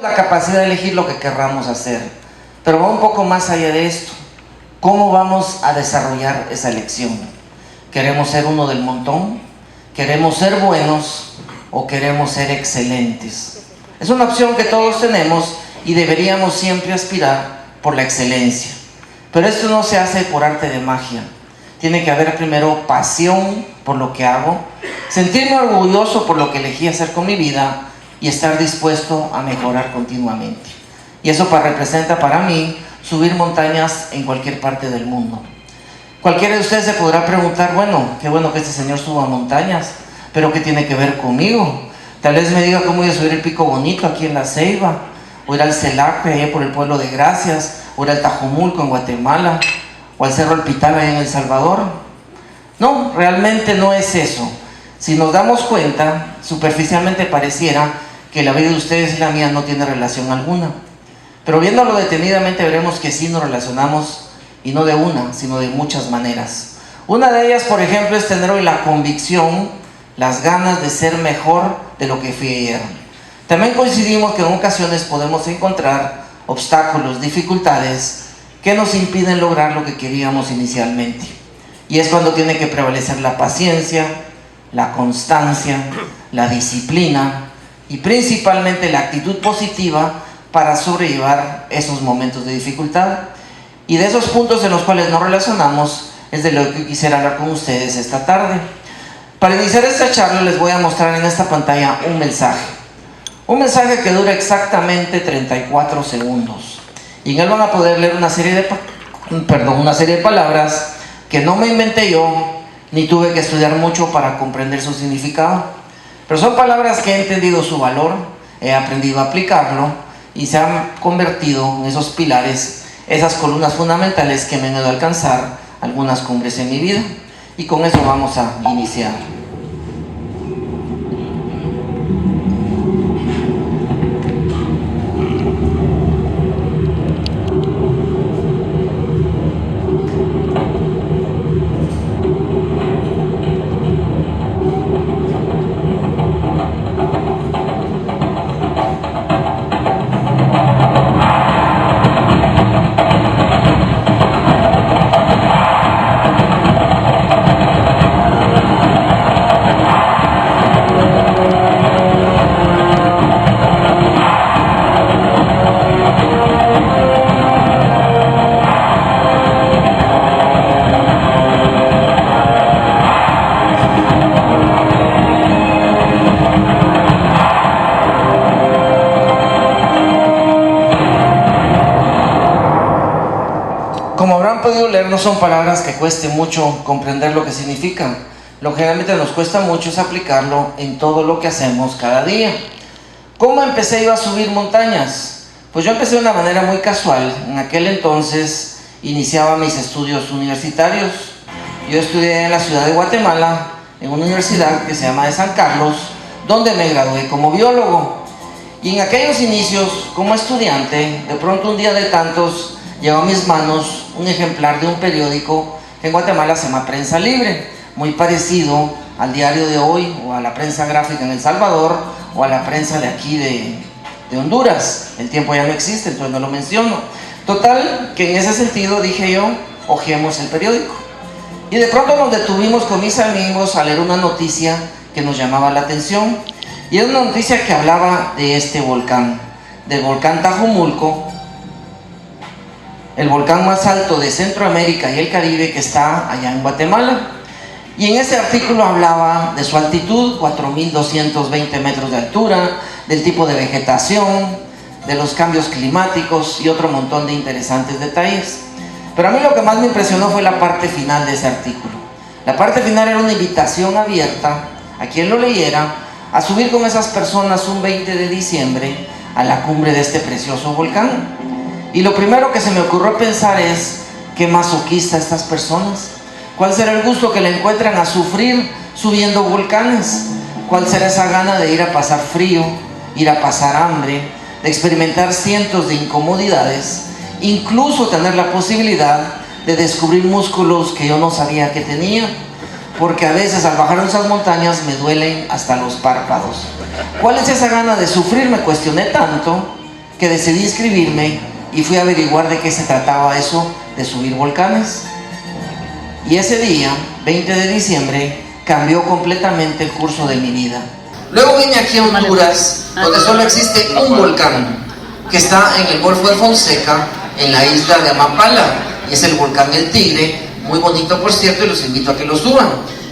La capacidad de elegir lo que querramos hacer, pero va un poco más allá de esto. ¿Cómo vamos a desarrollar esa elección? ¿Queremos ser uno del montón? ¿Queremos ser buenos o queremos ser excelentes? Es una opción que todos tenemos y deberíamos siempre aspirar por la excelencia. Pero esto no se hace por arte de magia. Tiene que haber primero pasión por lo que hago, sentirme orgulloso por lo que elegí hacer con mi vida y estar dispuesto a mejorar continuamente. Y eso representa para mí subir montañas en cualquier parte del mundo. Cualquiera de ustedes se podrá preguntar, bueno, qué bueno que este señor suba montañas, pero ¿qué tiene que ver conmigo? Tal vez me diga cómo ir a subir el Pico Bonito aquí en La Ceiba, o ir al Celape, allá por el Pueblo de Gracias, o ir al Tajomulco en Guatemala, o al Cerro El Pital allá en El Salvador. No, realmente no es eso. Si nos damos cuenta, superficialmente pareciera que la vida de ustedes y la mía no tiene relación alguna. Pero viéndolo detenidamente veremos que sí nos relacionamos, y no de una, sino de muchas maneras. Una de ellas, por ejemplo, es tener hoy la convicción, las ganas de ser mejor de lo que fui ayer. También coincidimos que en ocasiones podemos encontrar obstáculos, dificultades que nos impiden lograr lo que queríamos inicialmente. Y es cuando tiene que prevalecer la paciencia, la constancia, la disciplina y principalmente la actitud positiva para sobrellevar esos momentos de dificultad. Y de esos puntos en los cuales nos relacionamos es de lo que quisiera hablar con ustedes esta tarde. Para iniciar esta charla les voy a mostrar en esta pantalla un mensaje que dura exactamente 34 segundos. Y en él van a poder leer una serie de palabras que no me inventé yo, ni tuve que estudiar mucho para comprender su significado. Pero son palabras que he entendido su valor, he aprendido a aplicarlo y se han convertido en esos pilares, esas columnas fundamentales que me han ido a alcanzar algunas cumbres en mi vida. Y con eso vamos a iniciar. Como habrán podido leer, no son palabras que cueste mucho comprender lo que significan. Lo que generalmente nos cuesta mucho es aplicarlo en todo lo que hacemos cada día. ¿Cómo empecé yo a subir montañas? Pues yo empecé de una manera muy casual. En aquel entonces iniciaba mis estudios universitarios. Yo estudié en la ciudad de Guatemala, en una universidad que se llama de San Carlos, donde me gradué como biólogo. Y en aquellos inicios, como estudiante, de pronto un día de tantos, llegó a mis manos un ejemplar de un periódico que en Guatemala se llama Prensa Libre, muy parecido al diario de hoy, o a la prensa gráfica en El Salvador, o a la prensa de aquí de Honduras. El tiempo ya no existe, entonces no lo menciono. Total, que en ese sentido dije yo, hojeemos el periódico. Y de pronto nos detuvimos con mis amigos a leer una noticia que nos llamaba la atención. Y era una noticia que hablaba de este volcán, del volcán Tajomulco, el volcán más alto de Centroamérica y el Caribe, que está allá en Guatemala. Y en ese artículo hablaba de su altitud, 4.220 metros de altura, del tipo de vegetación, de los cambios climáticos y otro montón de interesantes detalles. Pero a mí lo que más me impresionó fue la parte final de ese artículo. La parte final era una invitación abierta a quien lo leyera a subir con esas personas un 20 de diciembre a la cumbre de este precioso volcán. Y lo primero que se me ocurrió pensar es, qué masoquista estas personas. ¿Cuál será el gusto que le encuentran a sufrir subiendo volcanes? ¿Cuál será esa gana de ir a pasar frío, ir a pasar hambre, de experimentar cientos de incomodidades, incluso tener la posibilidad de descubrir músculos que yo no sabía que tenía? Porque a veces al bajar esas montañas me duelen hasta los párpados. ¿Cuál es esa gana de sufrir? Me cuestioné tanto que decidí inscribirme y fui a averiguar de qué se trataba eso de subir volcanes. Y ese día, 20 de diciembre, cambió completamente el curso de mi vida. Luego vine aquí a Honduras, donde solo existe un volcán, que está en el Golfo de Fonseca, en la isla de Amapala, y es el volcán del Tigre, muy bonito por cierto, y los invito a que lo suban.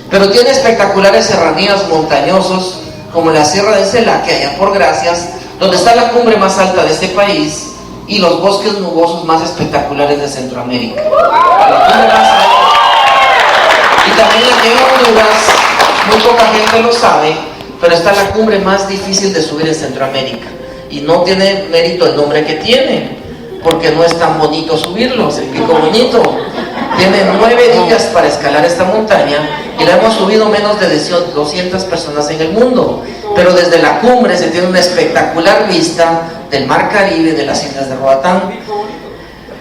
Pero tiene espectaculares serranías montañosos, como la Sierra de Celaque, allá por Gracias, donde está la cumbre más alta de este país, y los bosques nubosos más espectaculares de Centroamérica. La cumbre más alta. Y también aquí en Honduras, muy poca gente lo sabe, pero está la cumbre más difícil de subir en Centroamérica. Y no tiene mérito el nombre que tiene, porque no es tan bonito subirlo, es el Pico Bonito. Tiene 9 días para escalar esta montaña y la hemos subido menos de 200 personas en el mundo. Pero desde la cumbre se tiene una espectacular vista del Mar Caribe, de las islas de Roatán.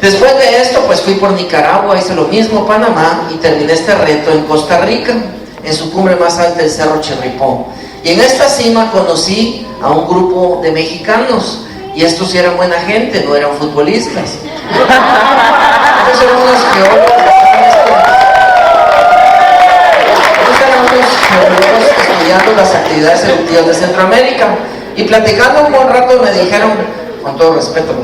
Después de esto, pues fui por Nicaragua, hice lo mismo, Panamá, y terminé este reto en Costa Rica, en su cumbre más alta, el Cerro Chirripó. Y en esta cima conocí a un grupo de mexicanos, y estos sí eran buena gente, no eran futbolistas. Estos eran unos geólogos, estudiando las actividades eruptivas de Centroamérica, y platicando un buen rato me dijeron, con todo respeto,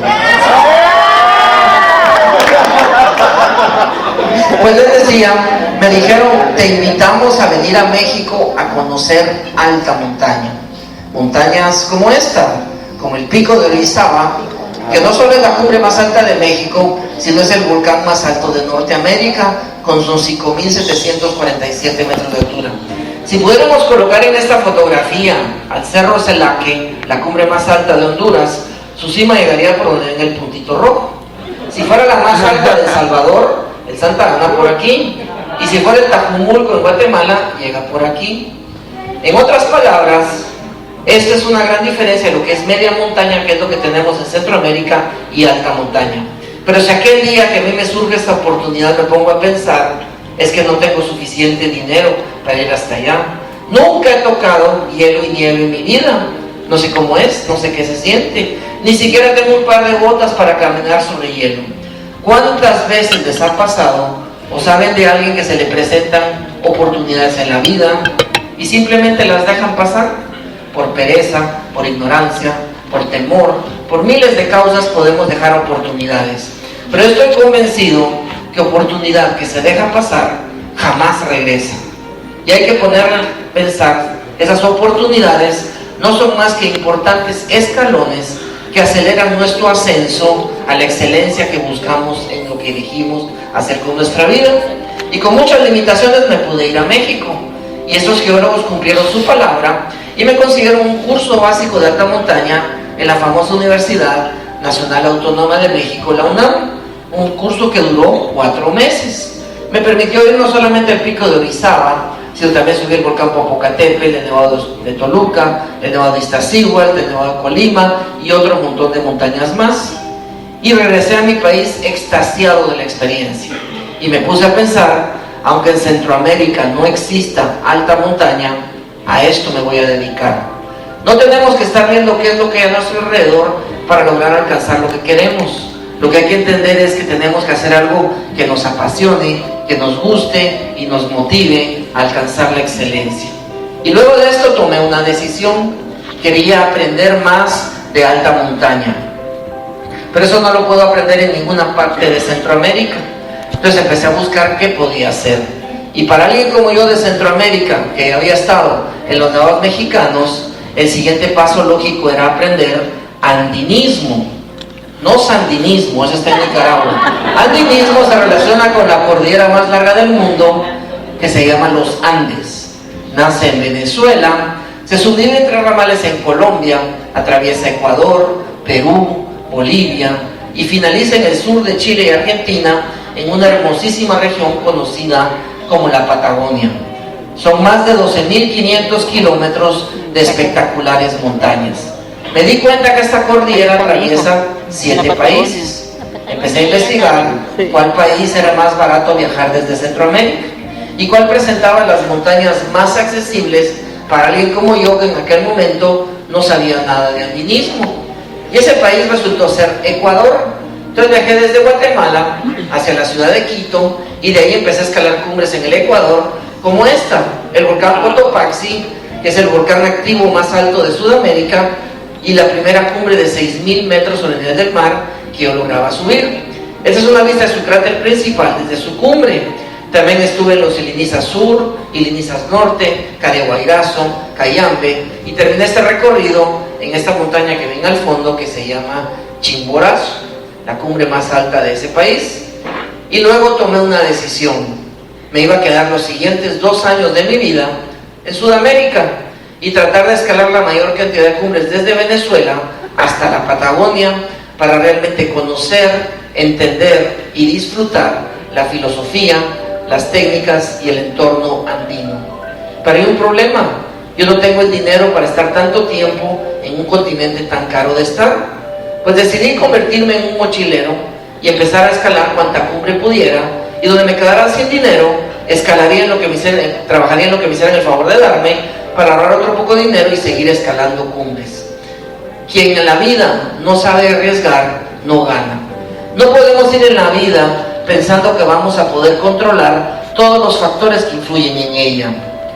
pues les decía, me dijeron, te invitamos a venir a México a conocer alta montaña. Montañas como esta, como el Pico de Orizaba, que no solo es la cumbre más alta de México, sino es el volcán más alto de Norteamérica, con sus 5.747 metros de altura. Si pudiéramos colocar en esta fotografía al Cerro Celaque, la cumbre más alta de Honduras, su cima llegaría por donde ven el puntito rojo. Si fuera la más alta de El Salvador, el Santa Ana por aquí, y si fuera el Tajumulco en Guatemala, llega por aquí. En otras palabras, esta es una gran diferencia de lo que es media montaña, que es lo que tenemos en Centroamérica, y alta montaña. Pero si aquel día que a mí me surge esta oportunidad me pongo a pensar, es que no tengo suficiente dinero para ir hasta allá. Nunca he tocado hielo y nieve en mi vida. No sé cómo es, no sé qué se siente. Ni siquiera tengo un par de botas para caminar sobre hielo. ¿Cuántas veces les ha pasado o saben de alguien que se le presentan oportunidades en la vida y simplemente las dejan pasar? Por pereza, por ignorancia, por temor, por miles de causas podemos dejar oportunidades. Pero estoy convencido que oportunidad que se deja pasar jamás regresa. Y hay que ponerle a pensar, esas oportunidades no son más que importantes escalones que aceleran nuestro ascenso a la excelencia que buscamos en lo que elegimos hacer con nuestra vida. Y con muchas limitaciones me pude ir a México, y estos geólogos cumplieron su palabra y me consiguieron un curso básico de alta montaña en la famosa Universidad Nacional Autónoma de México, la UNAM, un curso que duró 4 meses. Me permitió ir no solamente al Pico de Orizaba, sino también subí el volcán Popocatépetl, el Nevado de Toluca, el Nevado de Iztaccíhuatl, el Nevado de Colima y otro montón de montañas más. Y regresé a mi país extasiado de la experiencia. Y me puse a pensar, aunque en Centroamérica no exista alta montaña, a esto me voy a dedicar. No tenemos que estar viendo qué es lo que hay a nuestro alrededor para lograr alcanzar lo que queremos. Lo que hay que entender es que tenemos que hacer algo que nos apasione, que nos guste y nos motive a alcanzar la excelencia. Y luego de esto tomé una decisión. Quería aprender más de alta montaña, pero eso no lo puedo aprender en ninguna parte de Centroamérica. Entonces empecé a buscar qué podía hacer. Y para alguien como yo de Centroamérica, que había estado en los nevados mexicanos, el siguiente paso lógico era aprender andinismo. No sandinismo, eso está en Nicaragua. Andinismo se relaciona con la cordillera más larga del mundo, que se llama los Andes. Nace en Venezuela, se subdivide en 3 ramales en Colombia, atraviesa Ecuador, Perú, Bolivia y finaliza en el sur de Chile y Argentina, en una hermosísima región conocida como la Patagonia. Son más de 12.500 kilómetros de espectaculares montañas. Me di cuenta que esta cordillera atraviesa 7 países. Empecé a investigar cuál país era más barato viajar desde Centroamérica y cuál presentaba las montañas más accesibles para alguien como yo, que en aquel momento no sabía nada de andinismo. Y ese país resultó ser Ecuador. Entonces viajé desde Guatemala hacia la ciudad de Quito y de ahí empecé a escalar cumbres en el Ecuador, como esta, el volcán Cotopaxi, que es el volcán activo más alto de Sudamérica y la primera cumbre de 6.000 metros sobre el nivel del mar que yo lograba subir. Esta es una vista de su cráter principal desde su cumbre. También estuve en los Ilinizas Sur, Ilinizas Norte, Carehuayrazo, Cayambe, y terminé este recorrido en esta montaña que ven al fondo, que se llama Chimborazo, la cumbre más alta de ese país. Y luego tomé una decisión. Me iba a quedar los siguientes 2 años de mi vida en Sudamérica y tratar de escalar la mayor cantidad de cumbres desde Venezuela hasta la Patagonia para realmente conocer, entender y disfrutar la filosofía, las técnicas y el entorno andino. Pero hay un problema: yo no tengo el dinero para estar tanto tiempo en un continente tan caro de estar. Pues decidí convertirme en un mochilero y empezar a escalar cuanta cumbre pudiera, y donde me quedara sin dinero, escalaría en lo que me hicieran, trabajaría en lo que me hicieran el favor de darme para ahorrar otro poco de dinero y seguir escalando cumbres. Quien en la vida no sabe arriesgar, no gana. No podemos ir en la vida pensando que vamos a poder controlar todos los factores que influyen en ella.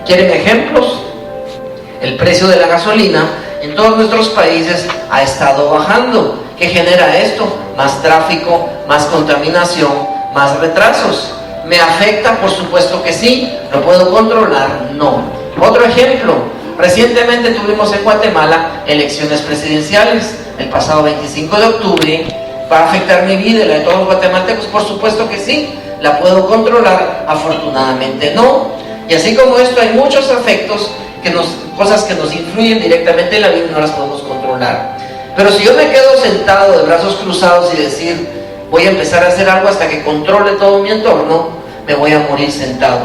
¿Quieren ejemplos? El precio de la gasolina en todos nuestros países ha estado bajando. ¿Qué genera esto? Más tráfico, más contaminación, más retrasos. ¿Me afecta? Por supuesto que sí. ¿Lo puedo controlar? No. Otro ejemplo: recientemente tuvimos en Guatemala elecciones presidenciales el pasado 25 de octubre. ¿Va a afectar mi vida y la de todos los guatemaltecos? Por supuesto que sí. ¿La puedo controlar? Afortunadamente no. Y así como esto, hay muchos efectos, cosas que nos influyen directamente en la vida y no las podemos controlar. Pero si yo me quedo sentado de brazos cruzados y decir voy a empezar a hacer algo hasta que controle todo mi entorno, me voy a morir sentado.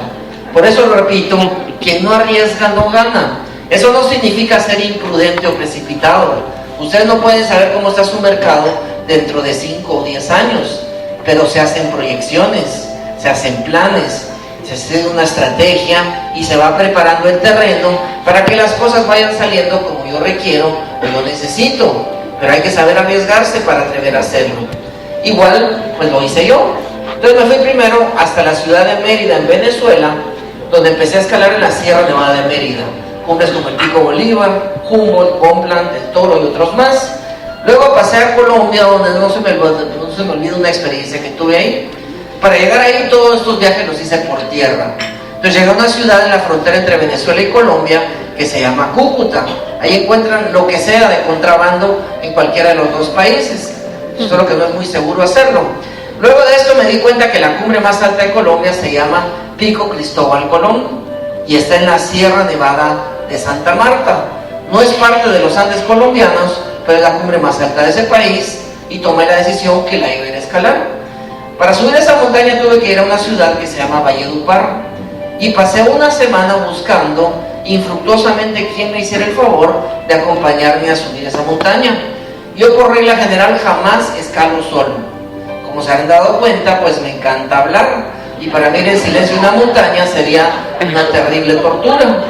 Por eso lo repito: quien no arriesga no gana. Eso no significa ser imprudente o precipitado. Ustedes no pueden saber cómo está su mercado dentro de 5 o 10 años, pero se hacen proyecciones, se hacen planes, se hace una estrategia y se va preparando el terreno para que las cosas vayan saliendo como yo requiero o yo necesito. Pero hay que saber arriesgarse para atrever a hacerlo. Igual, pues lo hice yo. Entonces me fui primero hasta la ciudad de Mérida, en Venezuela, donde empecé a escalar en la Sierra Nevada de Mérida, cumbres como el Pico Bolívar, Humboldt, Complan, El Toro y otros más. Luego pasé a Colombia, donde no se me olvida una experiencia que tuve ahí. Para llegar ahí, todos estos viajes los hice por tierra. Entonces llegué a una ciudad en la frontera entre Venezuela y Colombia que se llama Cúcuta. Ahí encuentran lo que sea de contrabando en cualquiera de los dos países, solo que no es muy seguro hacerlo. Luego de esto me di cuenta que la cumbre más alta de Colombia se llama Pico Cristóbal Colón y está en la Sierra Nevada de Santa Marta. No es parte de los Andes colombianos, pero es la cumbre más alta de ese país, y tomé la decisión que la iba a ir a escalar. Para subir esa montaña tuve que ir a una ciudad que se llama Valledupar, y pasé una semana buscando infructuosamente quien me hiciera el favor de acompañarme a subir esa montaña. Yo por regla general jamás escalo solo. Como se han dado cuenta, pues me encanta hablar, y para mí el silencio de una montaña sería una terrible tortura.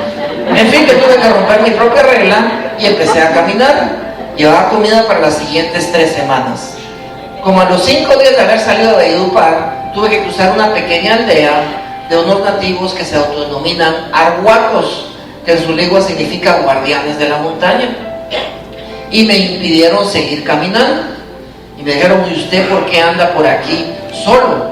En fin, que tuve que romper mi propia regla y empecé a caminar. Llevaba comida para las siguientes 3 semanas. Como a los 5 días de haber salido de Valledupar, tuve que cruzar una pequeña aldea de unos nativos que se autodenominan arhuacos, que en su lengua significa guardianes de la montaña, y me impidieron seguir caminando. Y me dijeron: ¿y usted por qué anda por aquí solo?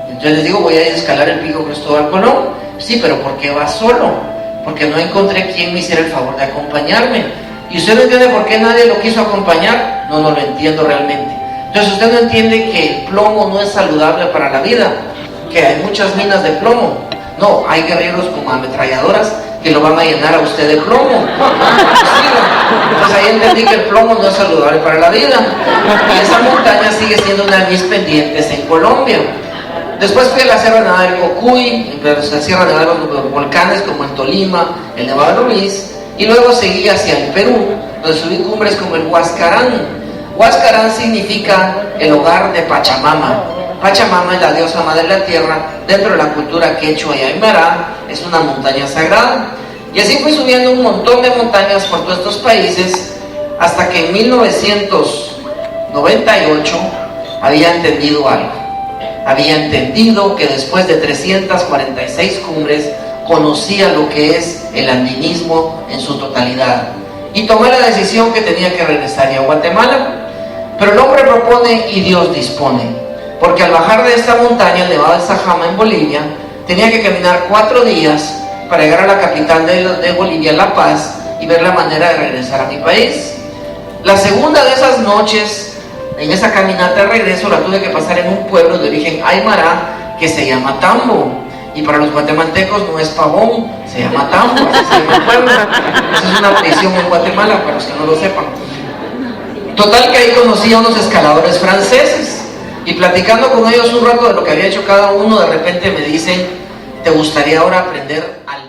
Entonces les digo: voy a ir a escalar el Pico Cristóbal Colón. Sí, pero ¿por qué va solo? Porque no encontré quien me hiciera el favor de acompañarme. ¿Y usted no entiende por qué nadie lo quiso acompañar? No lo entiendo realmente. Entonces usted no entiende que el plomo no es saludable para la vida, que hay muchas minas de plomo. No, hay guerreros con ametralladoras que lo van a llenar a usted de plomo. Entonces ahí entendí que el plomo no es saludable para la vida. Y esa montaña sigue siendo una de mis pendientes en Colombia. Después fui a la Sierra Nevada del Cocuy, la Sierra Nevada de los volcanes como el Tolima, el Nevado de Ruiz, y luego seguí hacia el Perú, donde subí cumbres como el Huascarán. Huascarán significa el hogar de Pachamama. Pachamama es la diosa madre de la tierra. Dentro de la cultura quechua y aymara es una montaña sagrada. Y así fui subiendo un montón de montañas por todos estos países, hasta que en 1900 98 había entendido algo. Había entendido que después de 346 cumbres conocía lo que es el andinismo en su totalidad y tomé la decisión que tenía que regresar a Guatemala. Pero el hombre propone y Dios dispone, porque al bajar de esta montaña elevada de Sajama en Bolivia, tenía que caminar 4 días para llegar a la capital de Bolivia, La Paz, y ver la manera de regresar a mi país. La segunda de esas noches, en esa caminata de regreso, la tuve que pasar en un pueblo de origen aymara que se llama Tambo. Y para los guatemaltecos no es Pavón, se llama Tambo, así se llama el pueblo. Esa es una prisión en Guatemala, para los que no lo sepan. Total que ahí conocí a unos escaladores franceses y platicando con ellos un rato de lo que había hecho cada uno, de repente me dicen: ¿te gustaría ahora aprender a